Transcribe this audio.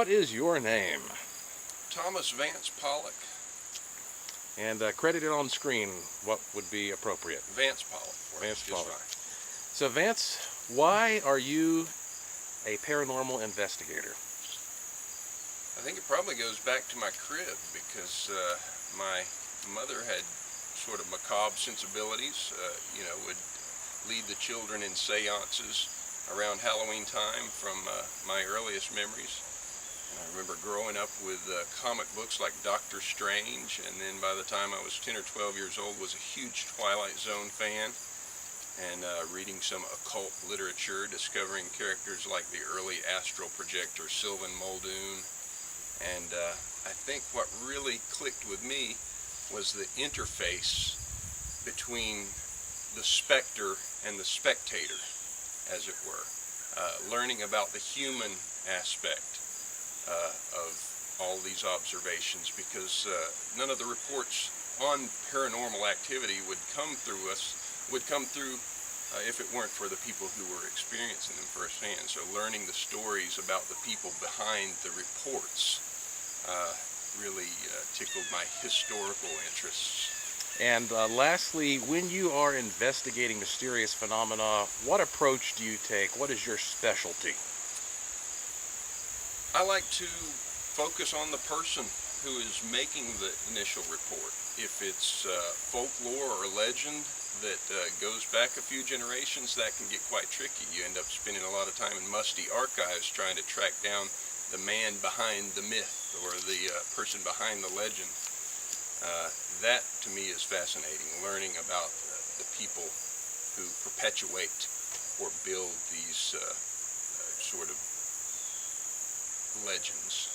what is your name? Thomas Vance Pollock. And credited on screen, what would be appropriate? Vance Pollock. Vance Just Pollock. fine. So Vance, why are you a paranormal investigator? I think it probably goes back to my crib because my mother had sort of macabre sensibilities, would lead the children in seances around Halloween time from my earliest memories. And I remember growing up with comic books like Doctor Strange, and then by the time I was 10 or 12 years old was a huge Twilight Zone fan, and reading some occult literature, discovering characters like the early astral projector Sylvan Muldoon. And I think what really clicked with me was the interface between the specter and the spectator, as it were. Learning about the human aspect of all these observations, because none of the reports on paranormal activity would come through if it weren't for the people who were experiencing them firsthand. So learning the stories about the people behind the reports really tickled my historical interests. And lastly, when you are investigating mysterious phenomena, what approach do you take? What is your specialty? I like to focus on the person who is making the initial report. If it's folklore or legend that goes back a few generations, that can get quite tricky. You end up spending a lot of time in musty archives trying to track down the man behind the myth or the person behind the legend. That to me is fascinating, learning about the people who perpetuate or build these sort of legends.